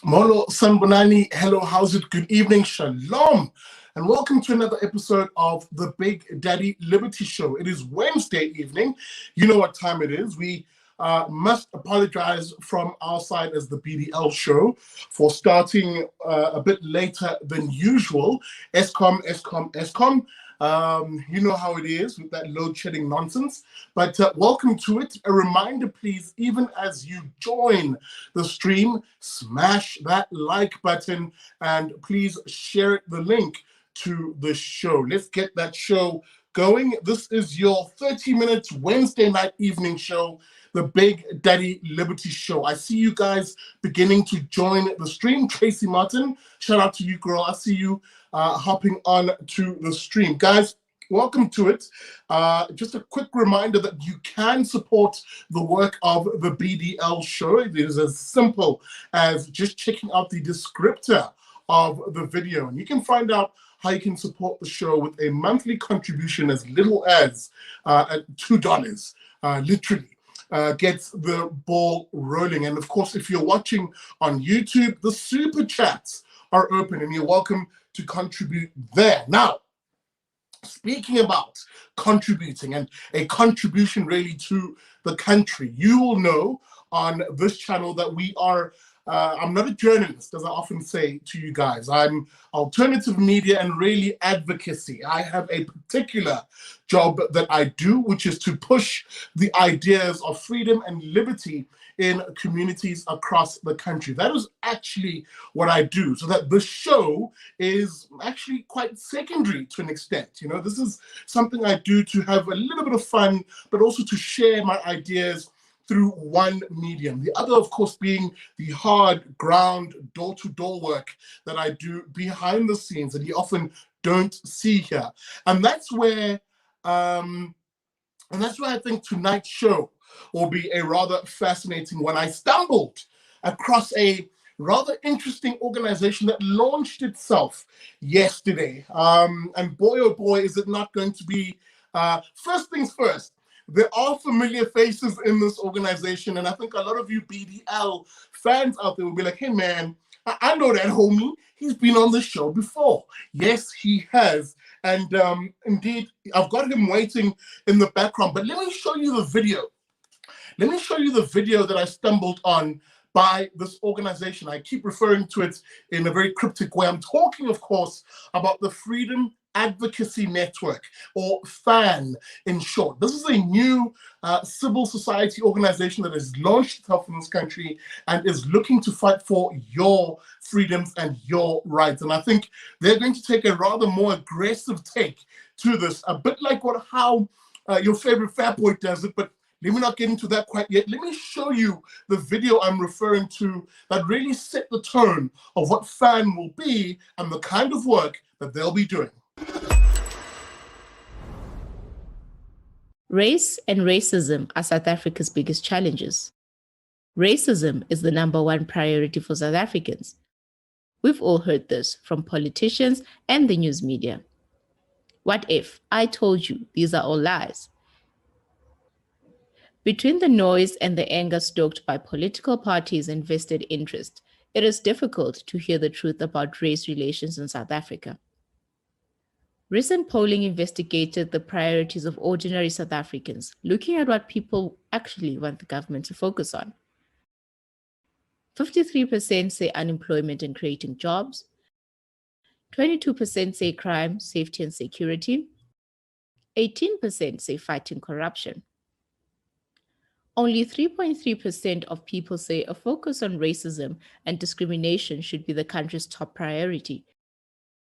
Molo Sanbonani, hello, how's it? Good evening, shalom, and welcome to another episode of the Big Daddy Liberty Show. It is Wednesday evening. You know what time it is. We must apologize from our side as the BDL Show for starting a bit later than usual. Eskom. You know how it is with that load shedding nonsense, but welcome to it. A reminder, please, even as you join the stream, smash that like button and please share the link to the show. Let's get that show going. This is your 30 minutes Wednesday night evening show, the Big Daddy Liberty Show. I see you guys beginning to join the stream. Tracy Martin, shout out to you, girl. I see you hopping on to the stream. Guys, welcome to it. Just a quick reminder that you can support the work of the BDL Show. It is as simple as just checking out the descriptor of the video. And you can find out how you can support the show with a monthly contribution as little as $2, literally. Gets the ball rolling. And of course, if you're watching on YouTube, the super chats are open and you're welcome to contribute there. Now, speaking about contributing and a contribution really to the country, you will know on this channel that we are I'm not a journalist, as I often say to you guys. I'm alternative media and really advocacy. I have a particular job that I do, which is to push the ideas of freedom and liberty in communities across the country. That is actually what I do, so that the show is actually quite secondary to an extent. You know, this is something I do to have a little bit of fun, but also to share my ideas through one medium. The other, of course, being the hard ground door-to-door work that I do behind the scenes that you often don't see here. And that's where I think tonight's show will be a rather fascinating one. I stumbled across a rather interesting organization that launched itself yesterday. And boy, oh boy, is it not going to be, first things first, there are familiar faces in this organization, and I think a lot of you BDL fans out there will be like, hey man, I know that homie. He's been on the show before. Yes, he has. And indeed, I've got him waiting in the background, but let me show you the video. Let me show you the video that I stumbled on by this organization. I keep referring to it in a very cryptic way. I'm talking, of course, about the Freedom Advocacy Network, or FAN in short. This is a new civil society organization that has launched itself in this country and is looking to fight for your freedoms and your rights. And I think they're going to take a rather more aggressive take to this, a bit like how your favorite fat boy does it, but let me not get into that quite yet. Let me show you the video I'm referring to that really set the tone of what FAN will be and the kind of work that they'll be doing. Race and racism are South Africa's biggest challenges. Racism is the #1 priority for South Africans. We've all heard this from politicians and the news media. What if I told you these are all lies? Between the noise and the anger stoked by political parties and vested interest, it is difficult to hear the truth about race relations in South Africa. Recent polling investigated the priorities of ordinary South Africans, looking at what people actually want the government to focus on. 53% say unemployment and creating jobs. 22% say crime, safety and security. 18% say fighting corruption. Only 3.3% of people say a focus on racism and discrimination should be the country's top priority.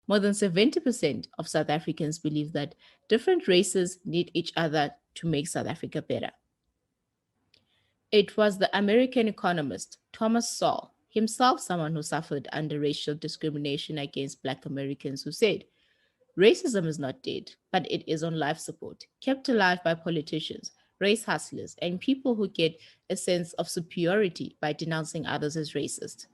More than 70% of South Africans believe that different races need each other to make South Africa better. It was the American economist Thomas Sowell, himself someone who suffered under racial discrimination against Black Americans, who said, "Racism is not dead, but it is on life support, kept alive by politicians, race hustlers, and people who get a sense of superiority by denouncing others as racist."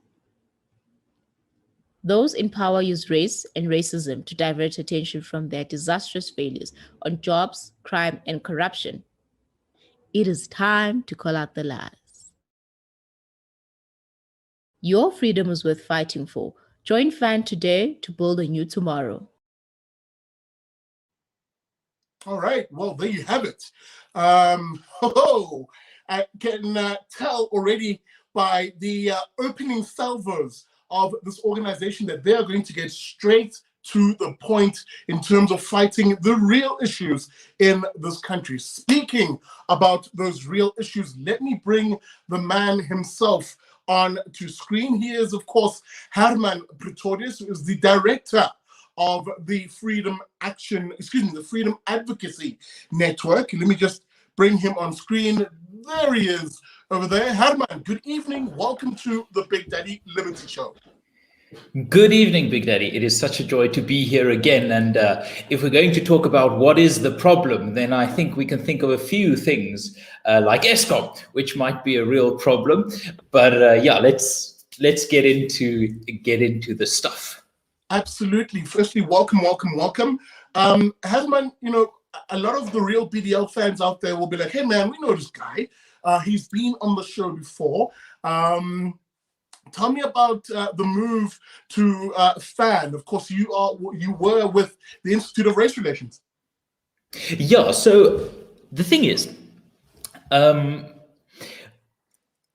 Those in power use race and racism to divert attention from their disastrous failures on jobs, crime, and corruption. It is time to call out the lies. Your freedom is worth fighting for. Join FAN today to build a new tomorrow. All right, well, there you have it. I can tell already by the opening salvos of this organization that they are going to get straight to the point in terms of fighting the real issues in this country. Speaking about those real issues, let me bring the man himself on to screen. He is, of course, Herman Pretorius, who is the director of the Freedom Advocacy Network. Let me just bring him on screen. There he is over there. Herman, good evening. Welcome to the Big Daddy Liberty Show. Good evening, Big Daddy. It is such a joy to be here again. And if we're going to talk about what is the problem, then I think we can think of a few things like ESCOM, which might be a real problem. But yeah, let's get into the stuff. Absolutely. Firstly, welcome. Herman, you know, a lot of the real BDL fans out there will be like, hey, man, we know this guy. He's been on the show before. Tell me about the move to FAN. Of course, you were with the Institute of Race Relations. Yeah, so the thing is,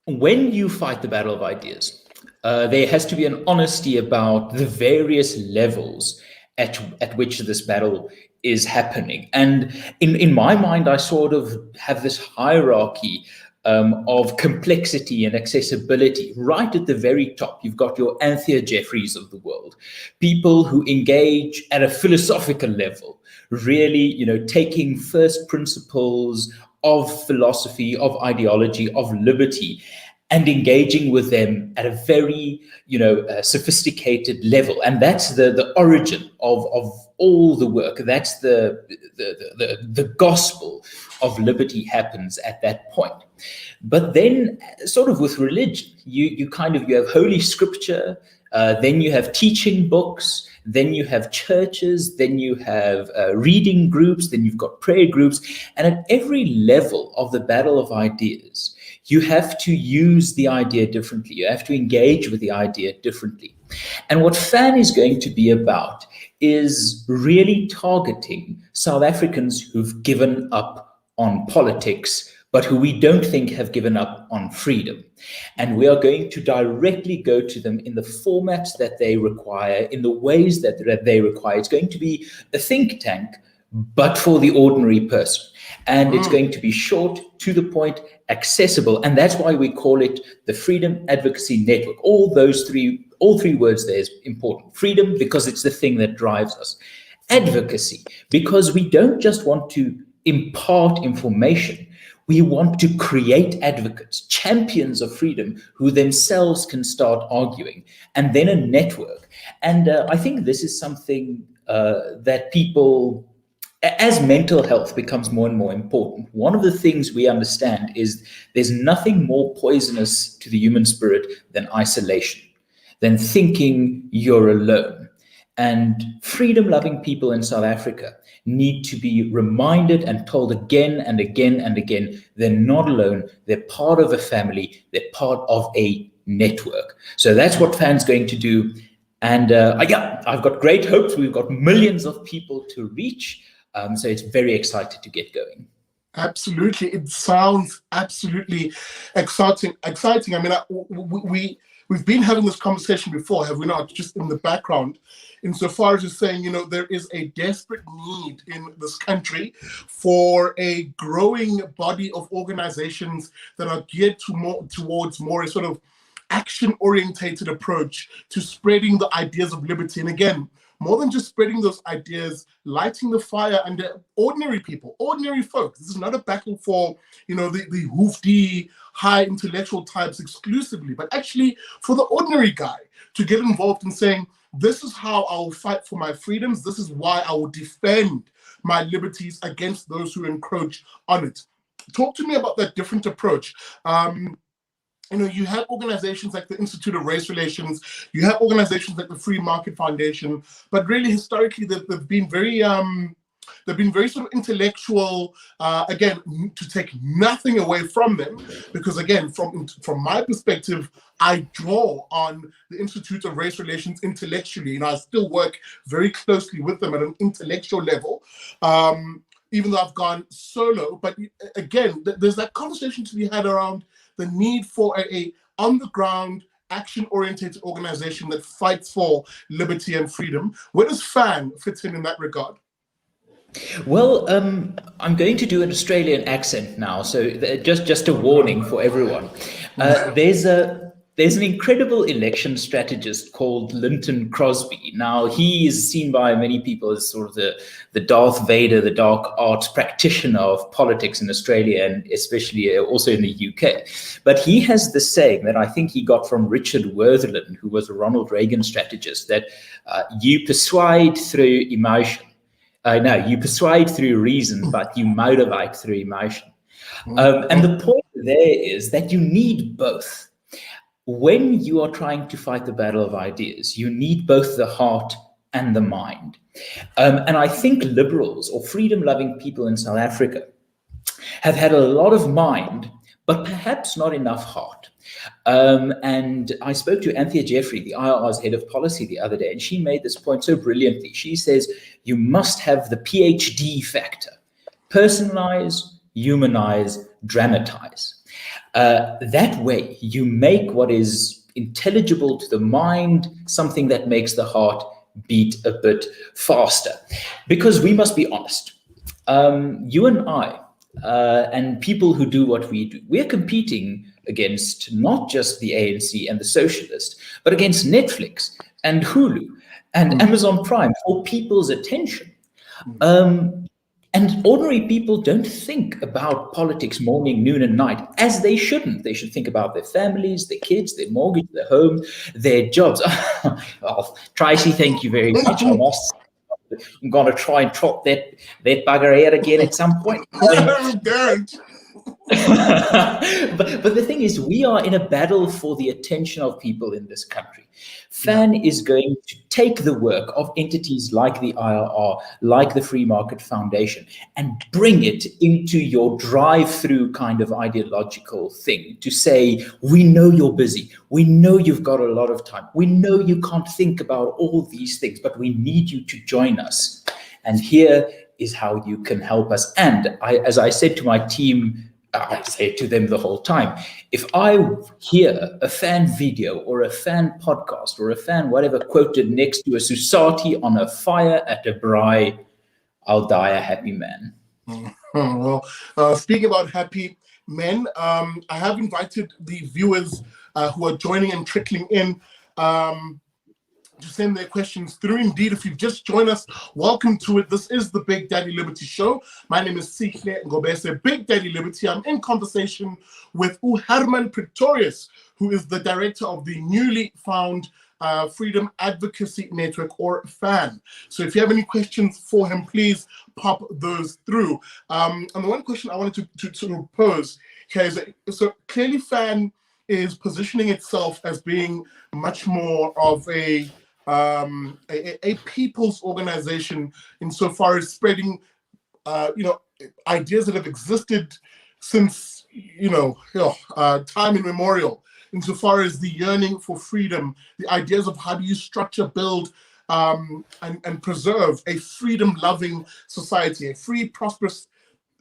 when you fight the battle of ideas, there has to be an honesty about the various levels at which this battle is happening. And in my mind, I sort of have this hierarchy of complexity and accessibility. Right at the very top, you've got your Anthea Jeffreys of the world, people who engage at a philosophical level, really, you know, taking first principles of philosophy, of ideology, of liberty, and engaging with them at a very, you know, sophisticated level. And that's the origin of all the work. That's the gospel of liberty happens at that point. But then sort of with religion, you have Holy Scripture, then you have teaching books, then you have churches, then you have reading groups, then you've got prayer groups. And at every level of the battle of ideas, you have to use the idea differently. You have to engage with the idea differently. And what FAN is going to be about is really targeting South Africans who've given up on politics, but who we don't think have given up on freedom. And we are going to directly go to them in the formats that they require, in the ways that they require. It's going to be a think tank, but for the ordinary person. And it's going to be short, to the point, accessible. And that's why we call it the Freedom Advocacy Network. All three words there is important. Freedom, because it's the thing that drives us. Advocacy, because we don't just want to impart information. We want to create advocates, champions of freedom, who themselves can start arguing, and then a network. And I think this is something that people, as mental health becomes more and more important, one of the things we understand is there's nothing more poisonous to the human spirit than isolation, than thinking you're alone. And freedom-loving people in South Africa need to be reminded and told again and again and again, they're not alone, they're part of a family, they're part of a network. So that's what FAN's going to do. And yeah, I've got great hopes. We've got millions of people to reach. So it's very excited to get going. Absolutely. It sounds absolutely exciting. I mean, we've been having this conversation before, have we not? Just in the background, insofar as you're saying, you know, there is a desperate need in this country for a growing body of organizations that are geared towards more a sort of action-orientated approach to spreading the ideas of liberty. And again, more than just spreading those ideas, lighting the fire under ordinary people, ordinary folks. This is not a battle for, you know, the hoofdy, high intellectual types exclusively, but actually for the ordinary guy to get involved in saying, this is how I will fight for my freedoms. This is why I will defend my liberties against those who encroach on it. Talk to me about that different approach. You know, you have organizations like the Institute of Race Relations, you have organizations like the Free Market Foundation, but really historically they've been very they've been very sort of intellectual, again, to take nothing away from them, because again, from my perspective, I draw on the Institute of Race Relations intellectually, and I still work very closely with them at an intellectual level, even though I've gone solo. But again, there's that conversation to be had around the need for a on-the-ground, action-oriented organization that fights for liberty and freedom. Where does FAN fit in that regard? Well, I'm going to do an Australian accent now, so just a warning for everyone. There's an incredible election strategist called Linton Crosby. Now, he is seen by many people as sort of the Darth Vader, the dark arts practitioner of politics in Australia, and especially also in the UK. But he has this saying that I think he got from Richard Wortherland, who was a Ronald Reagan strategist, that you persuade through emotion. No, you persuade through reason, but you motivate through emotion. And the point there is that you need both. When you are trying to fight the battle of ideas, you need both the heart and the mind. And I think liberals or freedom-loving people in South Africa have had a lot of mind, but perhaps not enough heart. And I spoke to Anthea Jeffrey, the IRR's head of policy, the other day, and she made this point so brilliantly. She says, you must have the PhD factor: personalize, humanize, dramatize. That way, you make what is intelligible to the mind something that makes the heart beat a bit faster. Because we must be honest, you and I, and people who do what we do, we're competing against not just the ANC and the socialists, but against Netflix and Hulu and Amazon Prime for people's attention. And ordinary people don't think about politics morning, noon, and night, as they shouldn't. They should think about their families, their kids, their mortgage, their homes, their jobs. Well, Tracy, thank you very much. I'm going to try and trot that bugger out again at some point. But the thing is, we are in a battle for the attention of people in this country. FAN is going to take the work of entities like the IRR, like the Free Market Foundation, and bring it into your drive-through kind of ideological thing to say, we know you're busy. We know you've got a lot of time. We know you can't think about all these things, but we need you to join us. And here is how you can help us. And as I said to my team, I say to them the whole time, if I hear a FAN video or a FAN podcast or a FAN whatever quoted next to a society on a fire at a braai, I'll die a happy man. Well, speaking about happy men, I have invited the viewers who are joining and trickling in to send their questions through. Indeed, if you've just joined us, welcome to it. This is the Big Daddy Liberty Show. My name is Sihle Ngobese, Big Daddy Liberty. I'm in conversation with Herman Pretorius, who is the director of the newly found Freedom Advocacy Network, or FAN. So if you have any questions for him, please pop those through. And the one question I wanted to sort of pose here is, so clearly FAN is positioning itself as being much more of a people's organization insofar as spreading, ideas that have existed since, time immemorial, insofar as the yearning for freedom, the ideas of how do you structure, build, and preserve a freedom-loving society, a free, prosperous,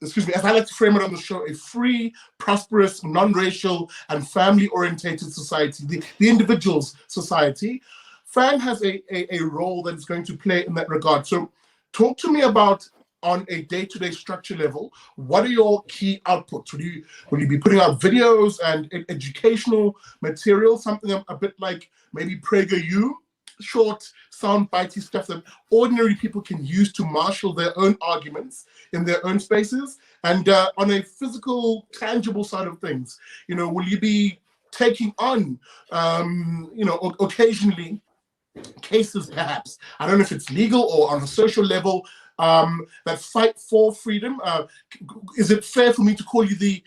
as I like to frame it on the show, a free, prosperous, non-racial, and family-orientated society, the individual's society. FAN has a role that it's going to play in that regard. So talk to me about, on a day-to-day structure level, what are your key outputs? Will you be putting out videos and educational material, something a bit like maybe PragerU, short, sound-bitey stuff that ordinary people can use to marshal their own arguments in their own spaces? And on a physical, tangible side of things, will you be taking on, occasionally, cases perhaps, I don't know if it's legal or on a social level, that fight for freedom? Is it fair for me to call you the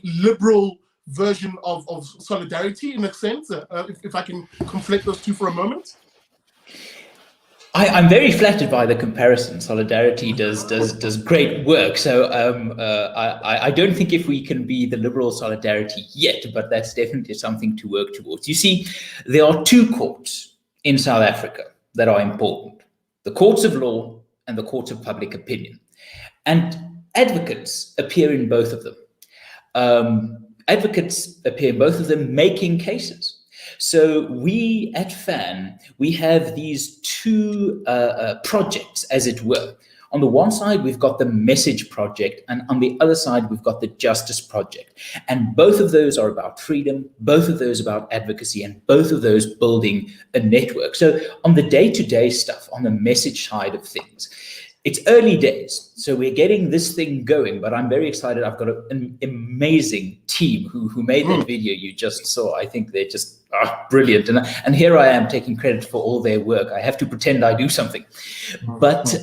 liberal version of solidarity in a sense, if I can conflate those two for a moment? I'm very flattered by the comparison. Solidarity does great work. So I don't think if we can be the liberal solidarity yet, but that's definitely something to work towards. You see, there are two courts in South Africa that are important: the courts of law and the courts of public opinion. And advocates appear in both of them. Advocates appear in both of them making cases. So we at FAN, we have these two projects, as it were. On the one side, we've got the Message Project, and on the other side, we've got the Justice Project. And both of those are about freedom, both of those about advocacy, and both of those building a network. So on the day-to-day stuff, on the message side of things, it's early days, so we're getting this thing going, but I'm very excited. I've got an amazing team who made that video you just saw. I think they're just brilliant. And here I am taking credit for all their work. I have to pretend I do something. But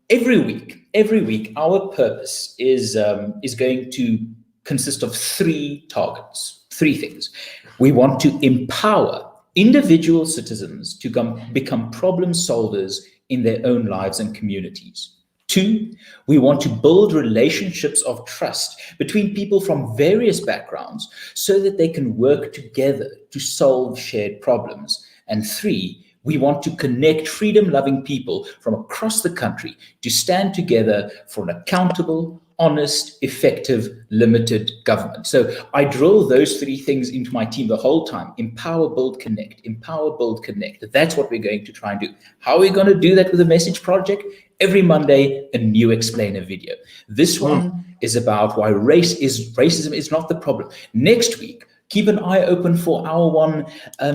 every week, our purpose is going to consist of three targets, three things. We want to empower individual citizens to become problem solvers in their own lives and communities. 2, we want to build relationships of trust between people from various backgrounds so that they can work together to solve shared problems. And 3, we want to connect freedom-loving people from across the country to stand together for an accountable, honest, effective, limited government. So I drill those three things into my team the whole time: empower, build, connect, empower, build, connect. That's what we're going to try and do. How are we going to do that with the Message Project? Every Monday, a new explainer video. This one is about why racism is not the problem. Next week, keep an eye open for our one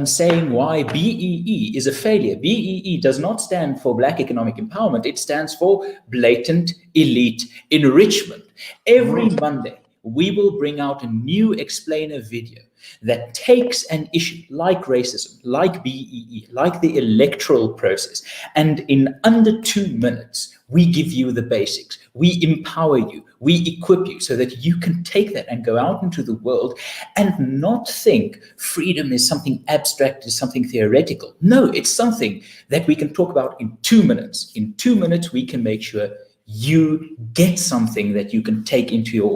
saying why BEE is a failure. BEE does not stand for Black Economic Empowerment. It stands for Blatant Elite Enrichment. Every Monday, we will bring out a new explainer video that takes an issue like racism, like BEE, like the electoral process, and in under 2 minutes, we give you the basics. We empower you, we equip you so that you can take that and go out into the world and not think freedom is something abstract, is something theoretical. No, it's something that we can talk about in 2 minutes. In 2 minutes, we can make sure you get something that you can take into your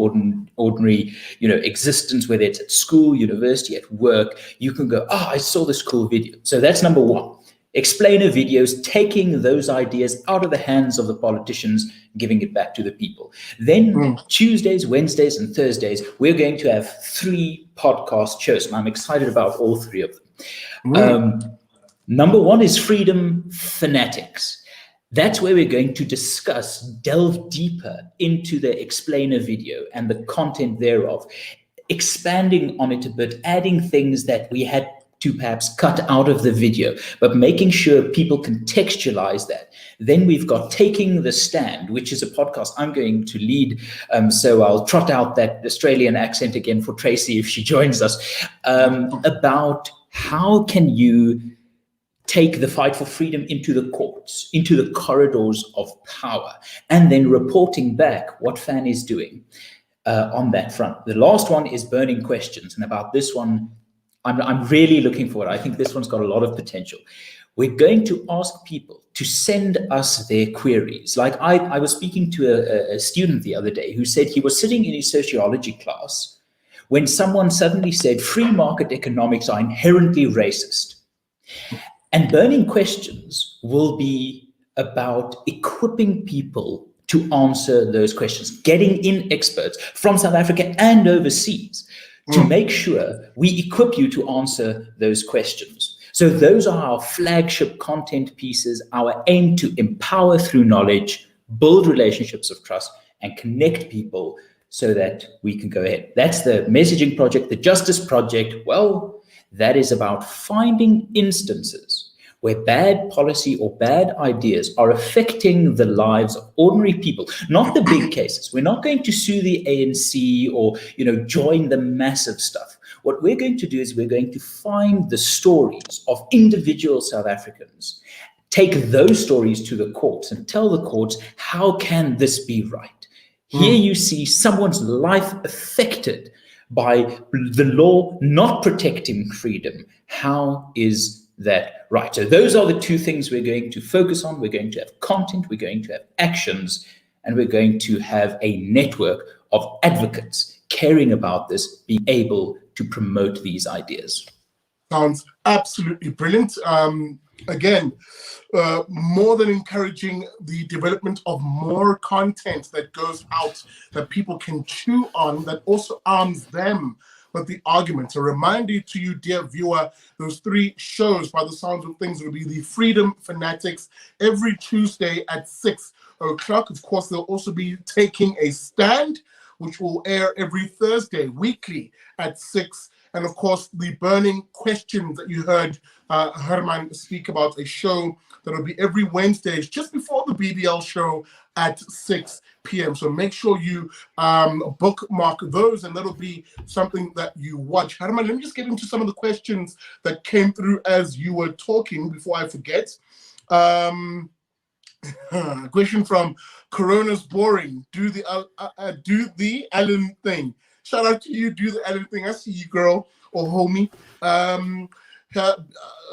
ordinary, existence, whether it's at school, university, at work. You can go, I saw this cool video. So that's number 1. Explainer videos, taking those ideas out of the hands of the politicians, giving it back to the people. Then Tuesdays, Wednesdays, and Thursdays, we're going to have 3 podcast shows, and I'm excited about all 3 of them. Number 1 is Freedom Fanatics. That's where we're going to delve deeper into the explainer video and the content thereof, expanding on it a bit, adding things that we had to perhaps cut out of the video, but making sure people contextualize that. Then we've got Taking the Stand, which is a podcast I'm going to lead. So I'll trot out that Australian accent again for Tracy if she joins us, about how can you take the fight for freedom into the courts, into the corridors of power, and then reporting back what FAN is doing on that front. The last one is Burning Questions, and about this one, I'm really looking forward. I think this one's got a lot of potential. We're going to ask people to send us their queries. Like I was speaking to a student the other day who said he was sitting in his sociology class when someone suddenly said free market economics are inherently racist. And Burning Questions will be about equipping people to answer those questions, getting in experts from South Africa and overseas to make sure we equip you to answer those questions. So those are our flagship content pieces, our aim to empower through knowledge, build relationships of trust, and connect people so that we can go ahead. That's the Messaging Project. The Justice Project, well, that is about finding instances where bad policy or bad ideas are affecting the lives of ordinary people, not the big cases. We're not going to sue the ANC or, join the massive stuff. What we're going to do is we're going to find the stories of individual South Africans, take those stories to the courts and tell the courts, how can this be right? Here you see someone's life affected by the law not protecting freedom. How is that, right, so those are the two things we're going to focus on. We're going to have content, we're going to have actions, and we're going to have a network of advocates caring about this, being able to promote these ideas. Sounds absolutely brilliant. Again, more than encouraging the development of more content that goes out that people can chew on, that also arms them with the argument. A reminder to you, dear viewer, those 3 shows, by the sounds of things, will be the Freedom Fanatics every Tuesday at 6 o'clock. Of course, they'll also be Taking a Stand, which will air every Thursday, weekly at 6. And of course, the burning questions that you heard Herman speak about, a show that will be every Wednesday, just before the BDL Show at 6 p.m. So make sure you bookmark those, and that'll be something that you watch. Herman, let me just get into some of the questions that came through as you were talking before I forget. Question from Corona's Boring. Do the Allen thing. Shout out to you. Do the Allen thing. I see you, girl or homie.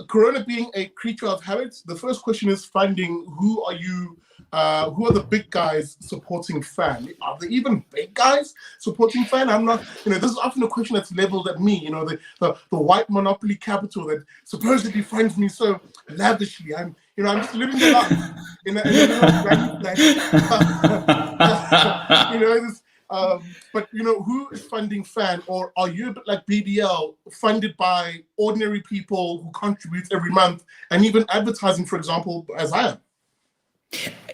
Corona being a creature of habits, the first question is funding. Who are the big guys supporting FAN? Are there even big guys supporting FAN? I'm not, this is often a question that's leveled at me, the white monopoly capital that supposedly funds me so lavishly. I'm just living the life in a little granny flat. But who is funding FAN, or are you a bit like BDL, funded by ordinary people who contribute every month, and even advertising, for example, as I am?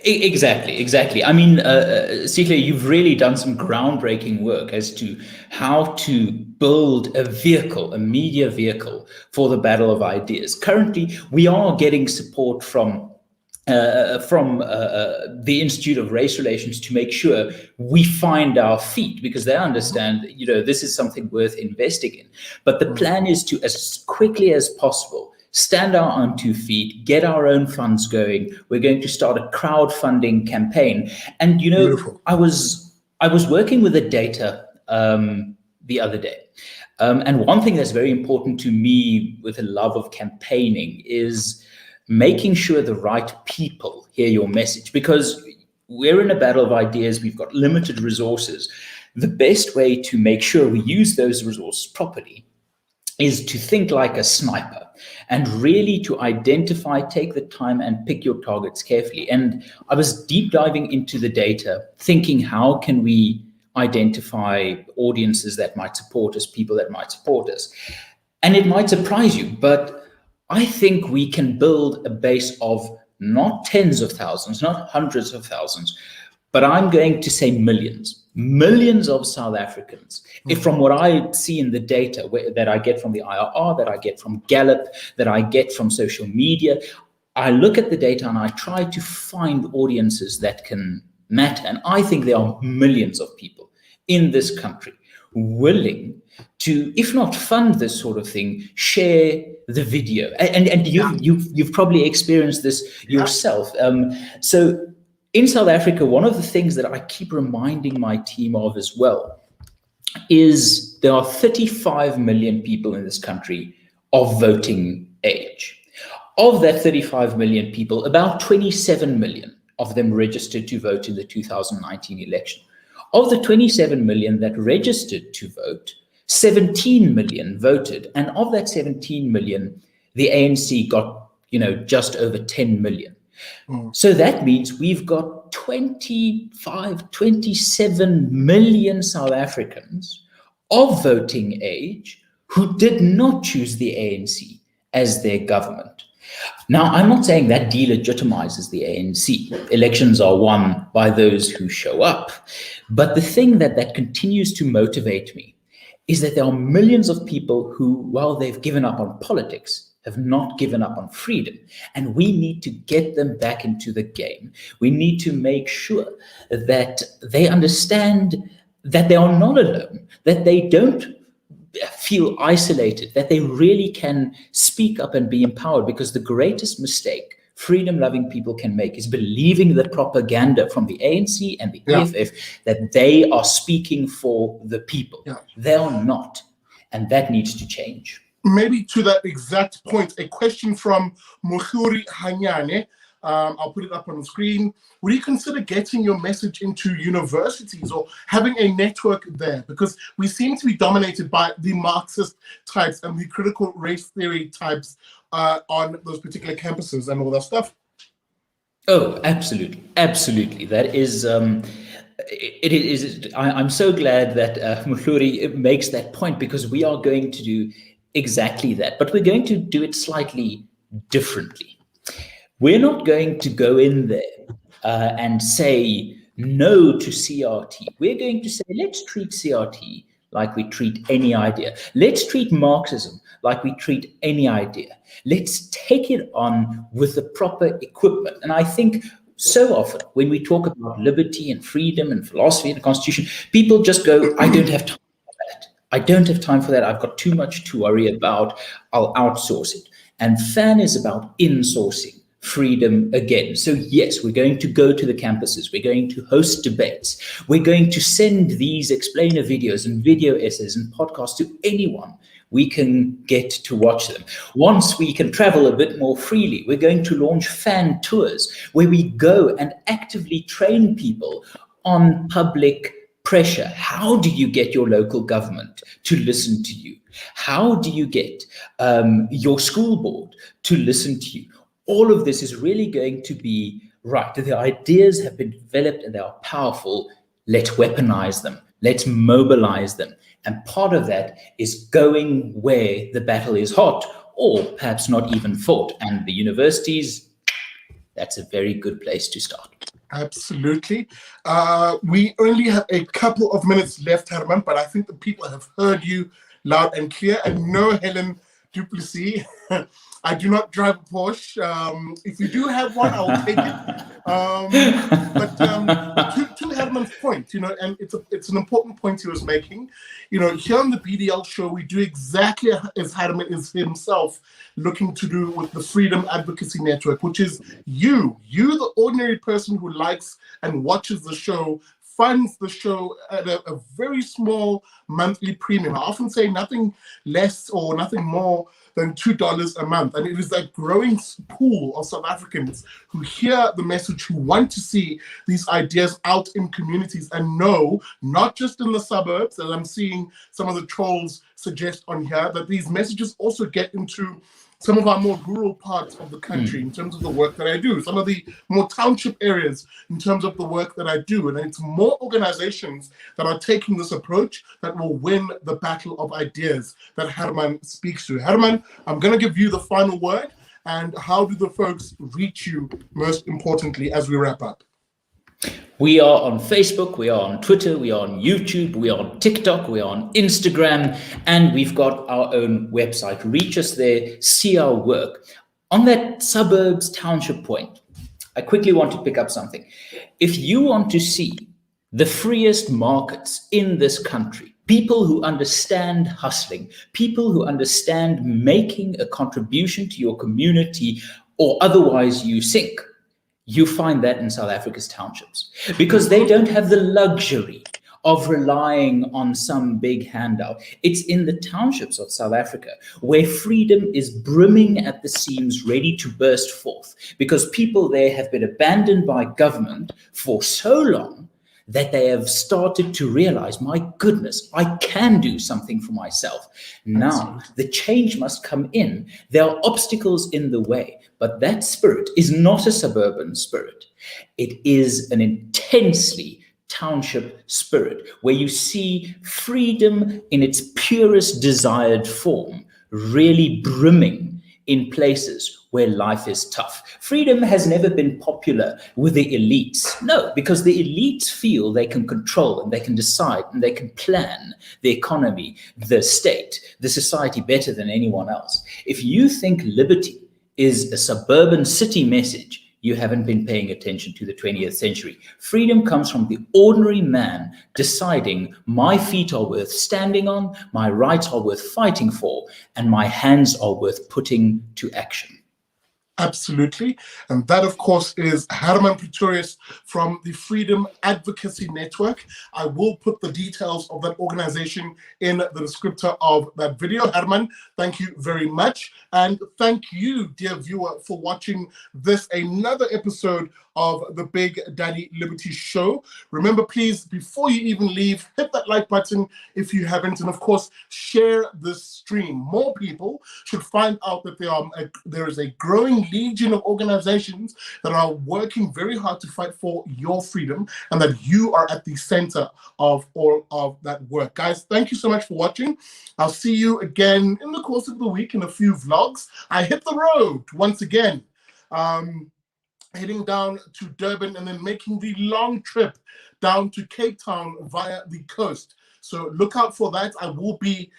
Exactly. I mean, Sihle, you've really done some groundbreaking work as to how to build a media vehicle for the battle of ideas. Currently, we are getting support from the Institute of Race Relations to make sure we find our feet, because they understand, this is something worth investing in. But the plan is to, as quickly as possible, stand our own 2 feet, get our own funds going. We're going to start a crowdfunding campaign. And, Beautiful. I was working with the data the other day. And one thing that's very important to me with a love of campaigning is making sure the right people hear your message, because we're in a battle of ideas. We've got limited resources. The best way to make sure we use those resources properly is to think like a sniper and really to identify, take the time and pick your targets carefully. And I was deep diving into the data, thinking, how can we identify audiences that might support us, people that might support us? And it might surprise you, but I think we can build a base of not tens of thousands, not hundreds of thousands, but I'm going to say millions of South Africans. If from what I see in the data that I get from the IRR, that I get from Gallup, that I get from social media, I look at the data and I try to find audiences that can matter. And I think there are millions of people in this country willing to, if not fund this sort of thing, share the video. And you've probably experienced this yourself. So in South Africa, one of the things that I keep reminding my team of as well is there are 35 million people in this country of voting age. Of that 35 million people, about 27 million of them registered to vote in the 2019 election. Of the 27 million that registered to vote, 17 million voted. And of that 17 million, the ANC got, just over 10 million. So that means we've got 27 million South Africans of voting age who did not choose the ANC as their government. Now, I'm not saying that delegitimizes the ANC. Elections are won by those who show up. But the thing that continues to motivate me is that there are millions of people who, while they've given up on politics, have not given up on freedom. And we need to get them back into the game. We need to make sure that they understand that they are not alone, that they don't feel isolated, that they really can speak up and be empowered, because the greatest mistake freedom-loving people can make is believing the propaganda from the ANC and the EFF that they are speaking for the people. They are not, and that needs to change. maybe to that exact point, a question from Muhuri Hanyane. I'll put it up on the screen. Would you consider getting your message into universities or having a network there? Because we seem to be dominated by the Marxist types and the critical race theory types on those particular campuses and all that stuff. Oh, absolutely. Absolutely. That is, it is. I'm so glad that Muhluri makes that point, because we are going to do exactly that, but we're going to do it slightly differently. We're not going to go in there and say no to CRT. We're going to say, let's treat CRT like we treat any idea. Let's treat Marxism like we treat any idea. Let's take it on with the proper equipment. And I think so often when we talk about liberty and freedom and philosophy and the Constitution, people just go, I don't have time for that. I don't have time for that. I've got too much to worry about. I'll outsource it. And FAN is about insourcing freedom again. So yes, we're going to go to the campuses. We're going to host debates. We're going to send these explainer videos and video essays and podcasts to anyone we can get to watch them. Once we can travel a bit more freely, we're going to launch fan tours where we go and actively train people on public pressure. How do you get your local government to listen to you? How do you get your school board to listen to you? All of this is really going to be right. The ideas have been developed and they are powerful. Let's weaponize them. Let's mobilize them. And part of that is going where the battle is hot, or perhaps not even fought. And the universities, that's a very good place to start. Absolutely. We only have a couple of minutes left, Herman, but I think the people have heard you loud and clear. And no, Helen Duplessis, I do not drive a Porsche. If you do have one, I'll take it. But to Herman's point, and it's an important point he was making. Here on the BDL show, we do exactly as Herman is himself looking to do with the Freedom Advocacy Network, which is you, the ordinary person who likes and watches the show, funds the show at a very small monthly premium. I often say nothing less or nothing more than $2 a month. And it is a growing pool of South Africans who hear the message, who want to see these ideas out in communities and know, not just in the suburbs, as I'm seeing some of the trolls suggest on here, that these messages also get into some of our more rural parts of the country in terms of the work that I do, some of the more township areas in terms of the work that I do. And it's more organizations that are taking this approach that will win the battle of ideas that Herman speaks to. Herman, I'm going to give you the final word. And how do the folks reach you, most importantly, as we wrap up? We are on Facebook, we are on Twitter, we are on YouTube, we are on TikTok, we are on Instagram, and we've got our own website. Reach us there, see our work. On that suburbs township point, I quickly want to pick up something. If you want to see the freest markets in this country, people who understand hustling, people who understand making a contribution to your community, or otherwise you sink, you find that in South Africa's townships, because they don't have the luxury of relying on some big handout. It's in the townships of South Africa where freedom is brimming at the seams, ready to burst forth, because people there have been abandoned by government for so long that they have started to realize, my goodness, I can do something for myself. Now, the change must come in. There are obstacles in the way, but that spirit is not a suburban spirit. It is an intensely township spirit where you see freedom in its purest desired form, really brimming in places where life is tough. Freedom has never been popular with the elites. No, because the elites feel they can control and they can decide and they can plan the economy, the state, the society better than anyone else. If you think liberty is a suburban city message, you haven't been paying attention to the 20th century. Freedom comes from the ordinary man deciding my feet are worth standing on, my rights are worth fighting for, and my hands are worth putting to action. Absolutely. And that, of course, is Herman Pretorius from the Freedom Advocacy Network. I will put the details of that organization in the descriptor of that video. Herman, thank you very much. And thank you, dear viewer, for watching this, another episode of the Big Daddy Liberty Show. Remember, please, before you even leave, hit that like button if you haven't. And of course, share this stream. More people should find out that there is a growing legion of organizations that are working very hard to fight for your freedom, and that you are at the center of all of that work. Guys, thank you so much for watching. I'll see you again in the course of the week in a few vlogs. I hit the road once again. Heading down to Durban and then making the long trip down to Cape Town via the coast. So look out for that. I will be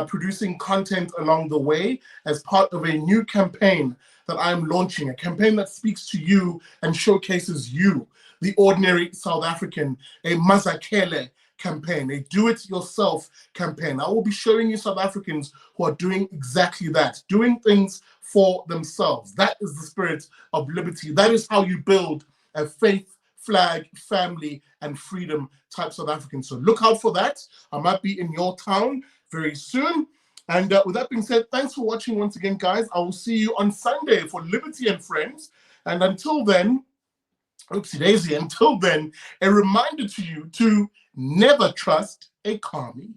producing content along the way as part of a new campaign that I'm launching, a campaign that speaks to you and showcases you, the ordinary South African, a Mazakele campaign, a do-it-yourself campaign. I will be showing you South Africans who are doing exactly that, doing things for themselves. That is the spirit of liberty. That is how you build a faith, flag, family, and freedom type South African. So look out for that. I might be in your town very soon. And with that being said, thanks for watching once again, guys. I will see you on Sunday for Liberty and Friends. And until then, oopsie daisy, until then, a reminder to you to never trust a commie.